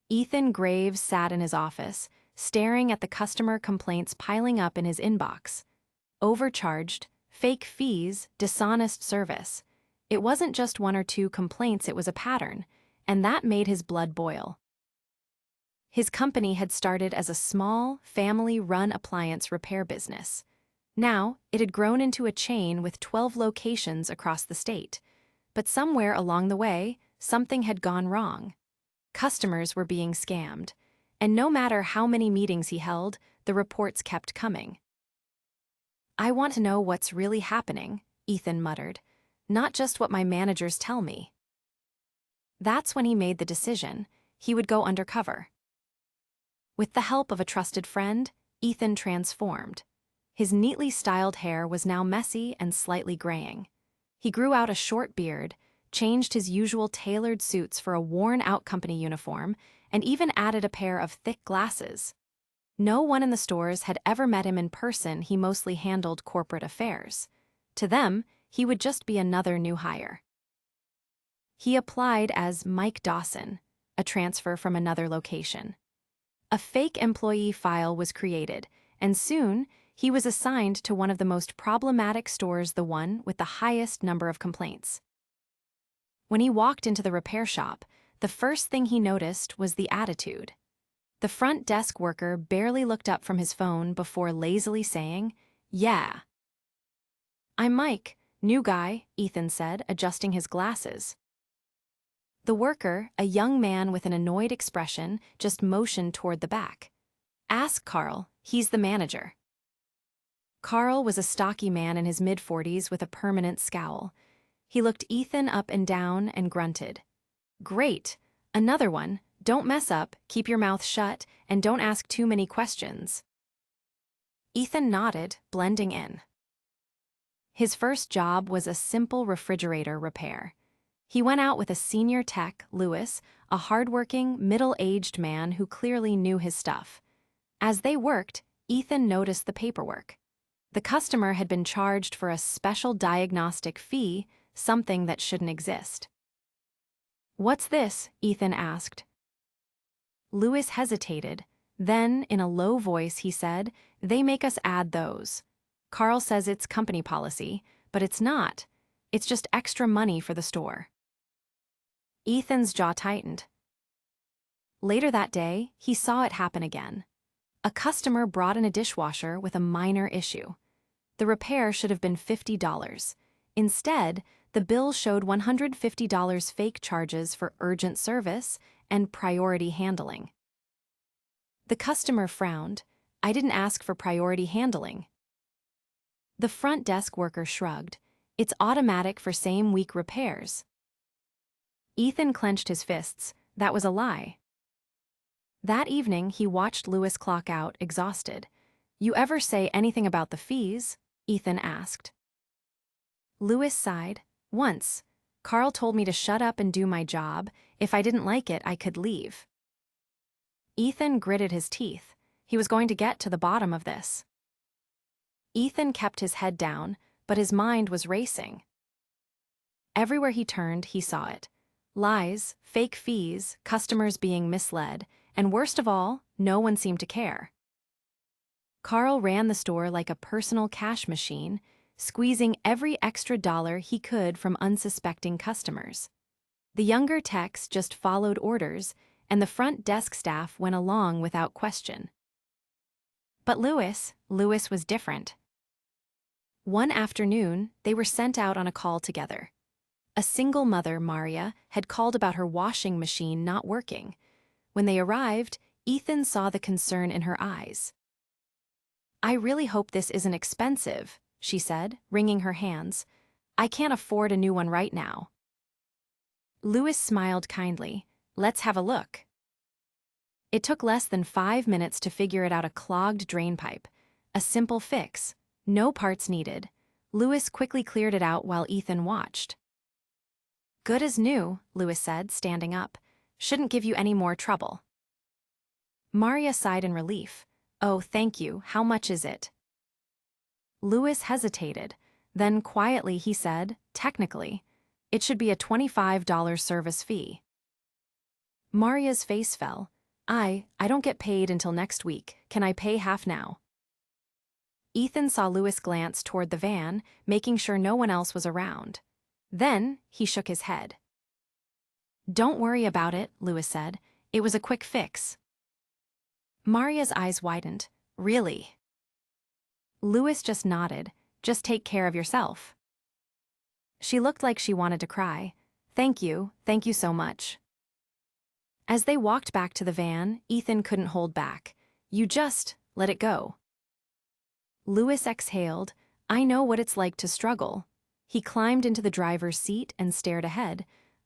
Ethan Graves sat in his office, staring at the customer complaints piling up in his inbox. Overcharged, fake fees, dishonest service. It wasn't just one or two complaints, it was a pattern, and that made his blood boil. His company had started as a small, family-run appliance repair business. Now, it had grown into a chain with 12 locations across the state. But somewhere along the way, something had gone wrong. Customers were being scammed, and no matter how many meetings he held, the reports kept coming. "I want to know what's really happening," Ethan muttered, "not just what my managers tell me." That's when he made the decision. He would go undercover. With the help of a trusted friend, Ethan transformed. His neatly styled hair was now messy and slightly graying. He grew out a short beard, changed his usual tailored suits for a worn-out company uniform, and even added a pair of thick glasses. No one in the stores had ever met him in person. He mostly handled corporate affairs. To them, he would just be another new hire. He applied as Mike Dawson, a transfer from another location. A fake employee file was created, and soon he was assigned to one of the most problematic stores, the one with the highest number of complaints. When he walked into the repair shop, the first thing he noticed was the attitude. The front desk worker barely looked up from his phone before lazily saying, "Yeah." "I'm Mike, new guy," Ethan said, adjusting his glasses. The worker, a young man with an annoyed expression, just motioned toward the back. "Ask Carl, he's the manager." Carl was a stocky man in his mid-40s with a permanent scowl. He looked Ethan up and down and grunted. "Great, another one. Don't mess up, keep your mouth shut, and don't ask too many questions." Ethan nodded, blending in. His first job was a simple refrigerator repair. He went out with a senior tech, Lewis, a hardworking, middle-aged man who clearly knew his stuff. As they worked, Ethan noticed the paperwork. The customer had been charged for a special diagnostic fee, something that shouldn't exist. "What's this?" Ethan asked. Lewis hesitated. Then, in a low voice, he said, "They make us add those. Carl says it's company policy, but it's not. It's just extra money for the store." Ethan's jaw tightened. Later that day, he saw it happen again. A customer brought in a dishwasher with a minor issue. The repair should have been $50. Instead, the bill showed $150 fake charges for urgent service and priority handling. The customer frowned. "I didn't ask for priority handling." The front desk worker shrugged. "It's automatic for same-week repairs." Ethan clenched his fists. That was a lie. That evening, he watched Lewis clock out, exhausted. "You ever say anything about the fees?" Ethan asked. Lewis sighed. "Once. Carl told me to shut up and do my job. If I didn't like it, I could leave." Ethan gritted his teeth. He was going to get to the bottom of this. Ethan kept his head down, but his mind was racing. Everywhere he turned, he saw it. Lies, fake fees, customers being misled, and worst of all, no one seemed to care. Carl ran the store like a personal cash machine, squeezing every extra dollar he could from unsuspecting customers. The younger techs just followed orders, and the front desk staff went along without question. But Lewis was different. One afternoon, they were sent out on a call together. A single mother, Maria, had called about her washing machine not working. When they arrived, Ethan saw the concern in her eyes. "I really hope this isn't expensive," she said, wringing her hands. "I can't afford a new one right now." Lewis smiled kindly. "Let's have a look." It took less than 5 minutes to figure it out: a clogged drain pipe. A simple fix. No parts needed. Lewis quickly cleared it out while Ethan watched. "Good as new," Lewis said, standing up. "Shouldn't give you any more trouble." Maria sighed in relief. "Oh, thank you. How much is it?" Lewis hesitated. Then quietly he said, "Technically, it should be a $25 service fee." Maria's face fell. I don't get paid until next week. Can I pay half now? Ethan saw Louis glance toward the van, making sure no one else was around. Then, he shook his head. Don't worry about it, Louis said. It was a quick fix. Maria's eyes widened. Really? Louis just nodded. Just take care of yourself. She looked like she wanted to cry. Thank you so much. As they walked back to the van, Ethan couldn't hold back. You just let it go. Louis exhaled. I know what it's like to struggle. He climbed into the driver's seat and stared ahead.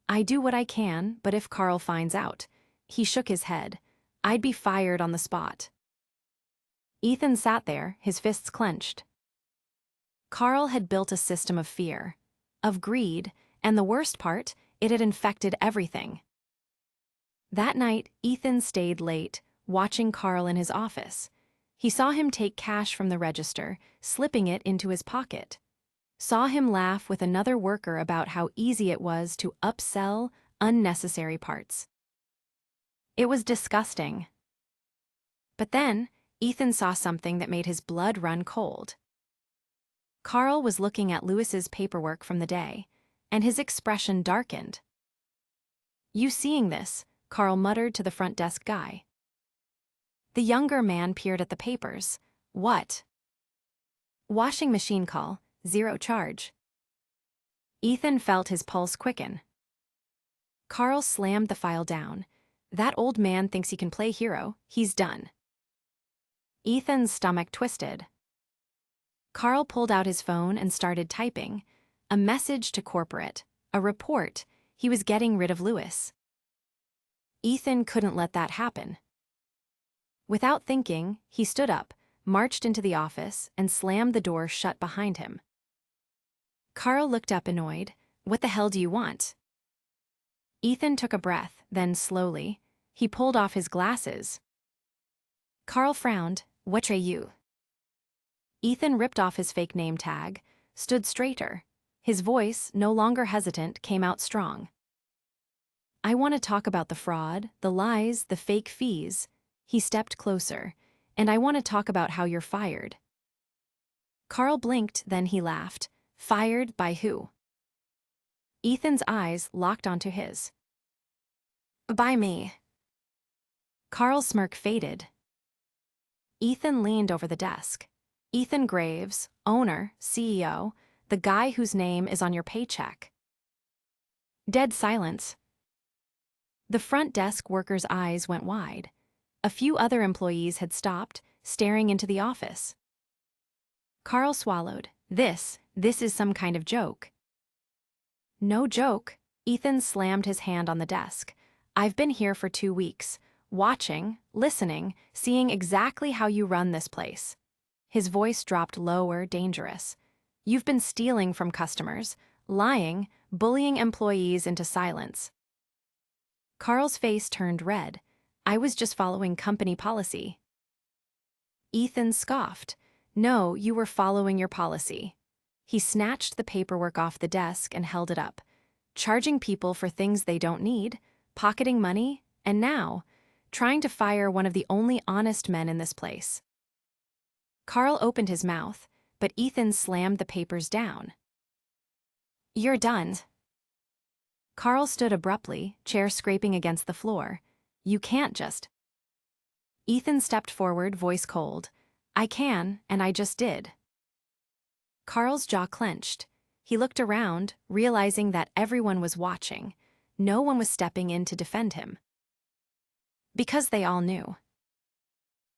I do what I can, but if Carl finds out. He shook his head. I'd be fired on the spot. Ethan sat there, his fists clenched. Carl had built a system of fear, of greed, and the worst part, it had infected everything. That night, Ethan stayed late, watching Carl in his office. He saw him take cash from the register, slipping it into his pocket. Saw him laugh with another worker about how easy it was to upsell unnecessary parts. It was disgusting. But then, Ethan saw something that made his blood run cold. Carl was looking at Louis's paperwork from the day, and his expression darkened. You seeing this? Carl muttered to the front desk guy. The younger man peered at the papers. What? Washing machine call, 0 charge. Ethan felt his pulse quicken. Carl slammed the file down. That old man thinks he can play hero. He's done. Ethan's stomach twisted. Carl pulled out his phone and started typing. A message to corporate. A report. He was getting rid of Louis. Ethan couldn't let that happen. Without thinking, he stood up, marched into the office, and slammed the door shut behind him. Carl looked up annoyed. What the hell do you want? Ethan took a breath, then slowly, he pulled off his glasses. Carl frowned. What are you? Ethan ripped off his fake name tag, stood straighter. His voice, no longer hesitant, came out strong. I want to talk about the fraud, the lies, the fake fees. He stepped closer. And I want to talk about how you're fired. Carl blinked, then he laughed. Fired by who? Ethan's eyes locked onto his. By me. Carl's smirk faded. Ethan leaned over the desk. Ethan Graves, owner, CEO, the guy whose name is on your paycheck. Dead silence. The front desk worker's eyes went wide. A few other employees had stopped, staring into the office. Carl swallowed. This is some kind of joke. No joke. Ethan slammed his hand on the desk. I've been here for 2 weeks, watching, listening, seeing exactly how you run this place. His voice dropped lower, dangerous. You've been stealing from customers, lying, bullying employees into silence. Carl's face turned red. I was just following company policy. Ethan scoffed. No, you were following your policy. He snatched the paperwork off the desk and held it up. Charging people for things they don't need, pocketing money, and now, trying to fire one of the only honest men in this place. Carl opened his mouth, but Ethan slammed the papers down. You're done. Carl stood abruptly, chair scraping against the floor. You can't just. Ethan stepped forward, voice cold. I can, and I just did. Carl's jaw clenched. He looked around, realizing that everyone was watching. No one was stepping in to defend him. Because they all knew.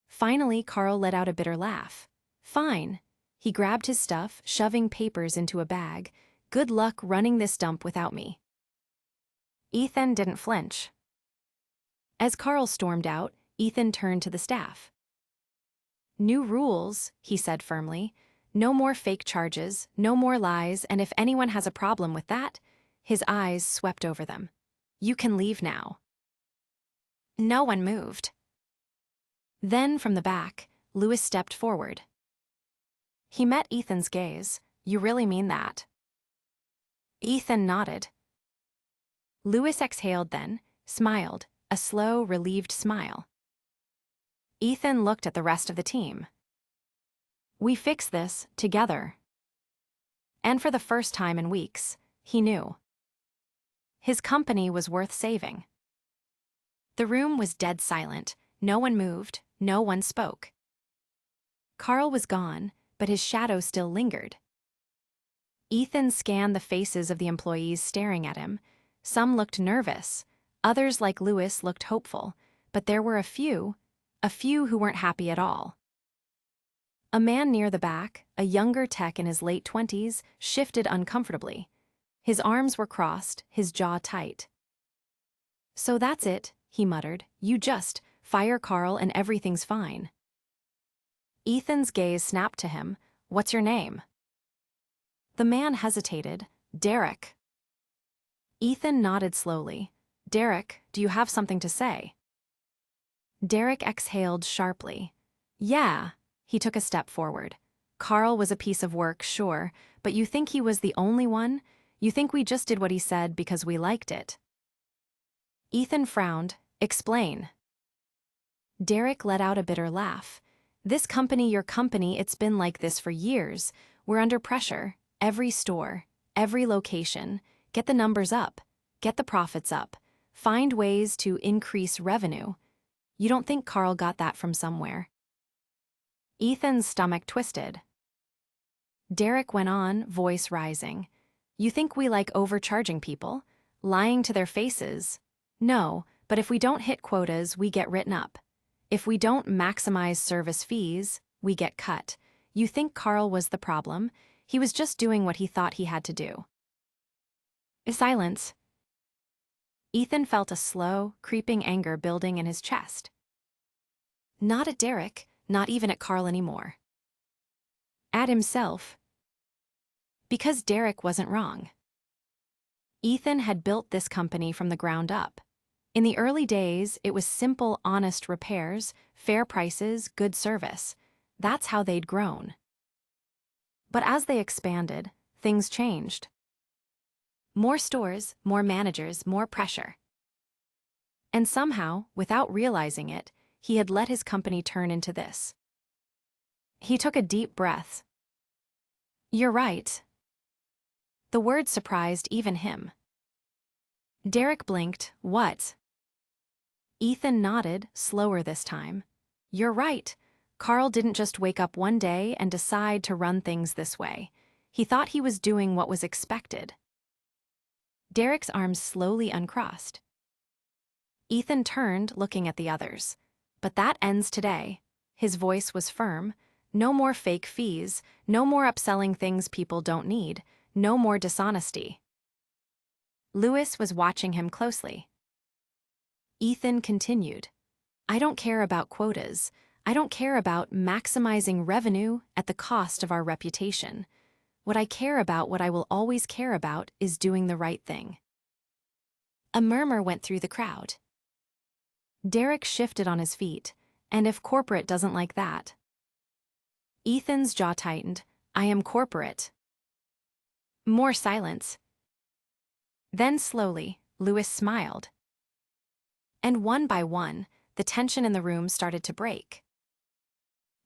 Finally, Carl let out a bitter laugh. Fine. He grabbed his stuff, shoving papers into a bag. Good luck running this dump without me. Ethan didn't flinch. As Carl stormed out, Ethan turned to the staff. New rules, he said firmly. No more fake charges, no more lies, and if anyone has a problem with that, his eyes swept over them. You can leave now. No one moved. Then, from the back, Louis stepped forward. He met Ethan's gaze. You really mean that? Ethan nodded. Louis exhaled then, smiled, a slow, relieved smile. Ethan looked at the rest of the team. We fix this together. And for the first time in weeks, he knew. His company was worth saving. The room was dead silent. No one moved, no one spoke. Carl was gone, but his shadow still lingered. Ethan scanned the faces of the employees staring at him. Some looked nervous, others like Lewis looked hopeful, but there were a few who weren't happy at all. A man near the back, a younger tech in his late 20s, shifted uncomfortably. His arms were crossed, his jaw tight. So that's it, he muttered. You just fire Carl and everything's fine. Ethan's gaze snapped to him. What's your name? The man hesitated. Derek. Ethan nodded slowly. Derek, do you have something to say? Derek exhaled sharply. Yeah. He took a step forward. Carl was a piece of work, sure, but you think he was the only one? You think we just did what he said because we liked it? Ethan frowned. Explain. Derek let out a bitter laugh. This company, your company, it's been like this for years. We're under pressure. Every store, every location. Get the numbers up. Get the profits up. Find ways to increase revenue. You don't think Carl got that from somewhere? Ethan's stomach twisted. Derek went on, voice rising. You think we like overcharging people? Lying to their faces? No, but if we don't hit quotas, we get written up. If we don't maximize service fees, we get cut. You think Carl was the problem? He was just doing what he thought he had to do. Silence. Ethan felt a slow, creeping anger building in his chest. Not at Derek, not even at Carl anymore. At himself. Because Derek wasn't wrong. Ethan had built this company from the ground up. In the early days, it was simple, honest repairs, fair prices, good service. That's how they'd grown. But as they expanded, things changed. More stores, more managers, more pressure. And somehow, without realizing it, he had let his company turn into this. He took a deep breath. You're right. The word surprised even him. Derek blinked. What? Ethan nodded, slower this time. You're right. Carl didn't just wake up one day and decide to run things this way. He thought he was doing what was expected. Derek's arms slowly uncrossed. Ethan turned, looking at the others. But that ends today. His voice was firm. No more fake fees, no more upselling things people don't need, no more dishonesty. Lewis was watching him closely. Ethan continued. I don't care about quotas. I don't care about maximizing revenue at the cost of our reputation. What I care about, what I will always care about, is doing the right thing. A murmur went through the crowd. Derek shifted on his feet. And if corporate doesn't like that? Ethan's jaw tightened. I am corporate. More silence. Then slowly, Lewis smiled. And one by one, the tension in the room started to break.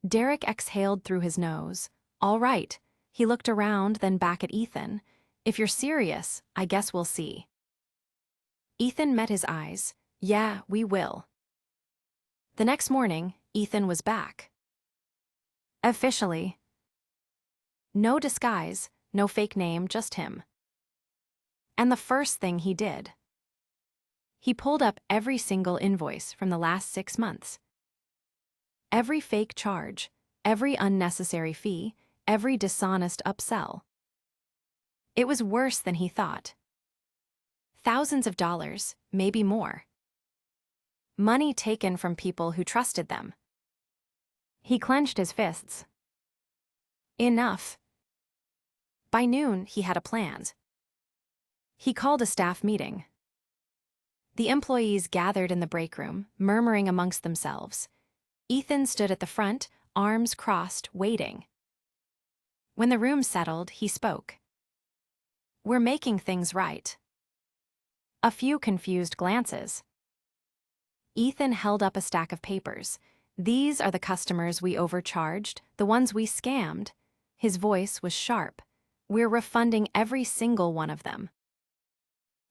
Derek exhaled through his nose. All right. He looked around, then back at Ethan. If you're serious, I guess we'll see. Ethan met his eyes. Yeah, we will. The next morning, Ethan was back. Officially. No disguise, no fake name, just him. And the first thing he did. He pulled up every single invoice from the last 6 months. Every fake charge, every unnecessary fee, every dishonest upsell. It was worse than he thought. Thousands of dollars, maybe more. Money taken from people who trusted them. He clenched his fists. Enough. By noon, he had a plan. He called a staff meeting. The employees gathered in the break room, murmuring amongst themselves. Ethan stood at the front, arms crossed, waiting. When the room settled, he spoke. We're making things right. A few confused glances. Ethan held up a stack of papers. These are the customers we overcharged, the ones we scammed. His voice was sharp. We're refunding every single one of them.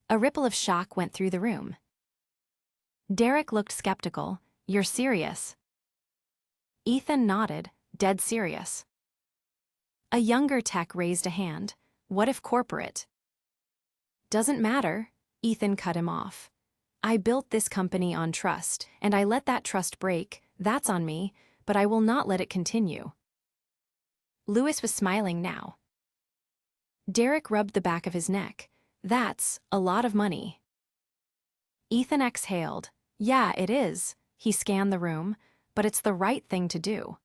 A ripple of shock went through the room. Derek looked skeptical. You're serious? Ethan nodded, dead serious. A younger tech raised a hand. What if corporate? Doesn't matter, Ethan cut him off. I built this company on trust, and I let that trust break. That's on me, but I will not let it continue. Lewis was smiling now. Derek rubbed the back of his neck. That's a lot of money. Ethan exhaled. Yeah, it is. He scanned the room, but it's the right thing to do.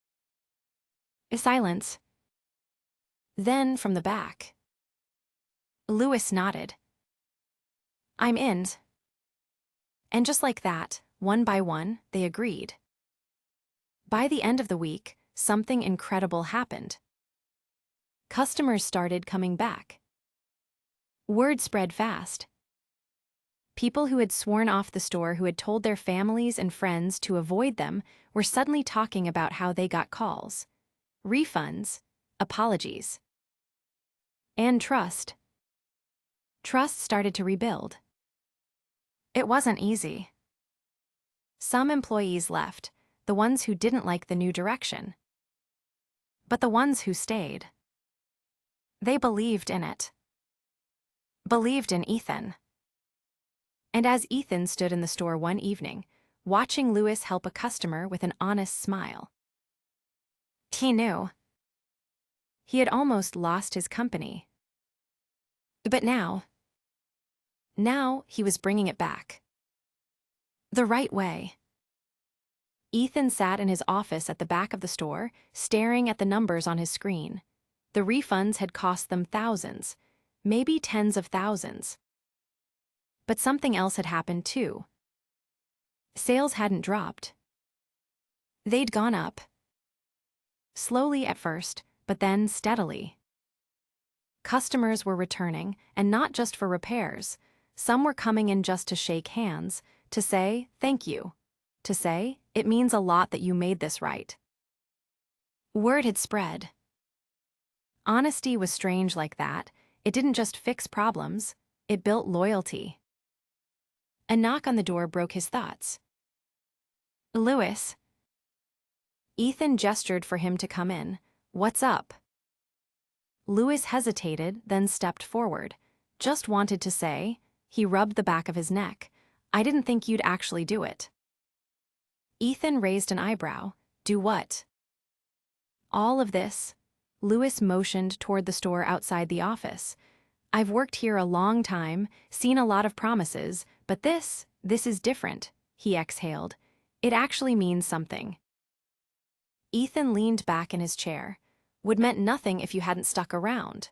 A silence. Then, from the back, Lewis nodded. I'm in. And just like that, one by one, they agreed. By the end of the week, something incredible happened. Customers started coming back. Word spread fast. People who had sworn off the store, who had told their families and friends to avoid them, were suddenly talking about how they got calls, refunds, apologies. And trust. Trust started to rebuild. It wasn't easy. Some employees left, the ones who didn't like the new direction. But the ones who stayed, they believed in it. Believed in Ethan. And as Ethan stood in the store one evening, watching Lewis help a customer with an honest smile, he knew. He had almost lost his company. But now he was bringing it back. The right way. Ethan sat in his office at the back of the store, staring at the numbers on his screen. The refunds had cost them thousands, maybe tens of thousands. But something else had happened too. Sales hadn't dropped. They'd gone up. Slowly at first, but then steadily. Customers were returning, and not just for repairs. Some were coming in just to shake hands, to say thank you, to say it means a lot that you made this right. Word had spread. Honesty was strange like that. It didn't just fix problems, it built loyalty. A knock on the door broke his thoughts. Lewis. Ethan gestured for him to come in. What's up? Lewis hesitated, then stepped forward. Just wanted to say, he rubbed the back of his neck, I didn't think you'd actually do it. Ethan raised an eyebrow. Do what? All of this. Lewis motioned toward the store outside the office. I've worked here a long time, seen a lot of promises, but this is different, he exhaled. It actually means something. Ethan leaned back in his chair. Would meant nothing if you hadn't stuck around.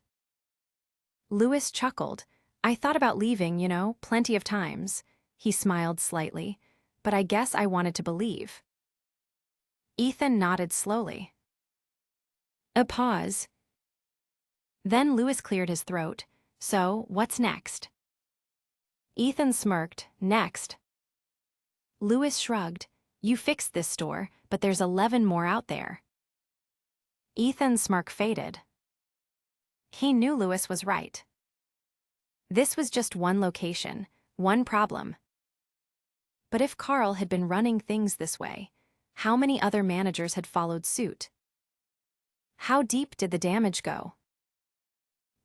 Lewis chuckled. I thought about leaving, plenty of times. He smiled slightly, but I guess I wanted to believe. Ethan nodded slowly. A pause. Then Lewis cleared his throat. So, what's next? Ethan smirked. Next. Lewis shrugged. You fixed this store, but there's 11 more out there. Ethan's smirk faded. He knew Lewis was right. This was just one location, one problem. But if Carl had been running things this way, how many other managers had followed suit? How deep did the damage go?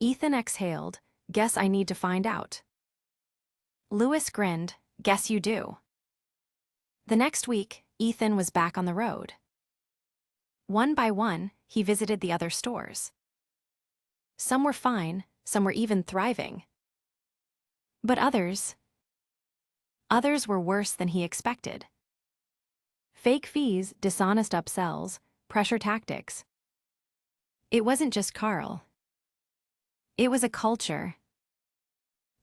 Ethan exhaled. Guess I need to find out. Lewis grinned. Guess you do. The next week, Ethan was back on the road. One by one, he visited the other stores. Some were fine, some were even thriving. But others were worse than he expected. Fake fees, dishonest upsells, pressure tactics. It wasn't just Carl. It was a culture.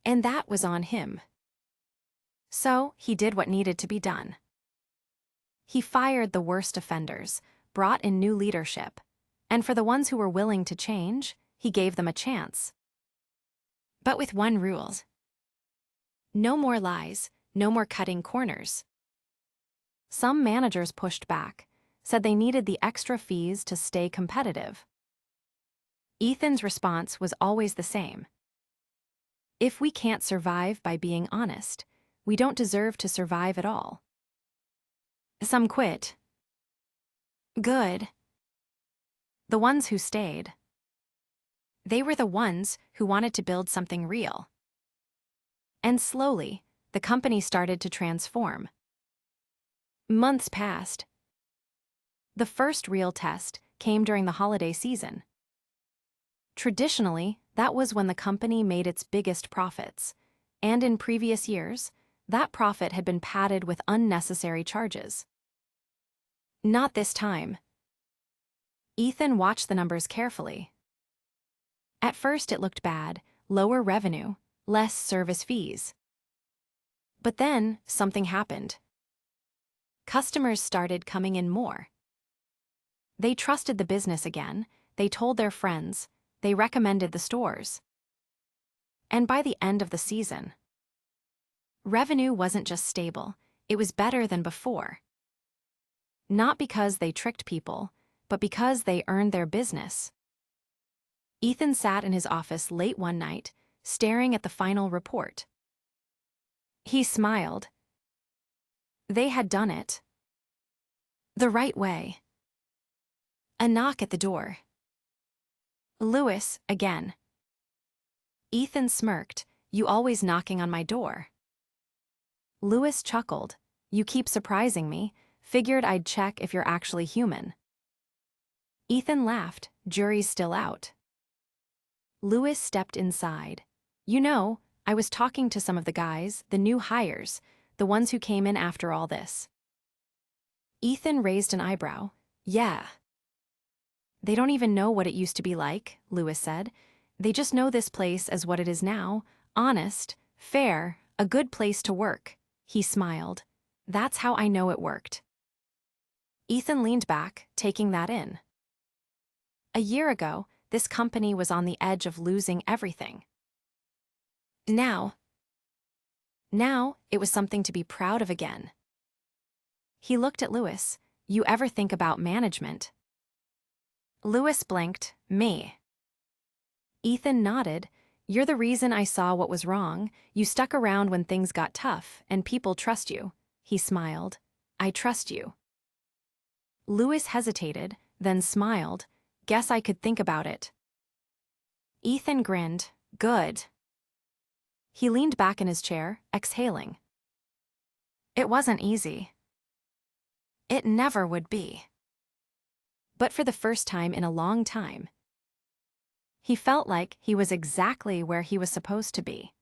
And that was on him. So, he did what needed to be done. He fired the worst offenders, brought in new leadership, and for the ones who were willing to change, he gave them a chance. But with one rule. No more lies, no more cutting corners. Some managers pushed back, said they needed the extra fees to stay competitive. Ethan's response was always the same. If we can't survive by being honest, we don't deserve to survive at all. Some quit. Good. The ones who stayed. They were the ones who wanted to build something real. And slowly, the company started to transform. Months passed. The first real test came during the holiday season. Traditionally, that was when the company made its biggest profits, and in previous years, that profit had been padded with unnecessary charges. Not this time. Ethan watched the numbers carefully. At first it looked bad, lower revenue, less service fees. But then something happened. Customers started coming in more. They trusted the business again, they told their friends, they recommended the stores. And by the end of the season, revenue wasn't just stable, it was better than before. Not because they tricked people, but because they earned their business. Ethan sat in his office late one night, staring at the final report. He smiled. They had done it. The right way. A knock at the door. Louis, again. Ethan smirked. You always knocking on my door. Louis chuckled. You keep surprising me. Figured I'd check if you're actually human. Ethan laughed. Jury's still out. Louis stepped inside. You know, I was talking to some of the guys, the new hires, the ones who came in after all this. Ethan raised an eyebrow. Yeah. They don't even know what it used to be like, Louis said. They just know this place as what it is now, honest, fair, a good place to work. He smiled. That's how I know it worked. Ethan leaned back, taking that in. A year ago, this company was on the edge of losing everything. Now, it was something to be proud of again. He looked at Louis. You ever think about management? Louis blinked. Me. Ethan nodded. You're the reason I saw what was wrong. You stuck around when things got tough, and people trust you. He smiled. I trust you. Louis hesitated, then smiled. Guess I could think about it. Ethan grinned. Good. He leaned back in his chair, exhaling. It wasn't easy. It never would be. But for the first time in a long time, he felt like he was exactly where he was supposed to be.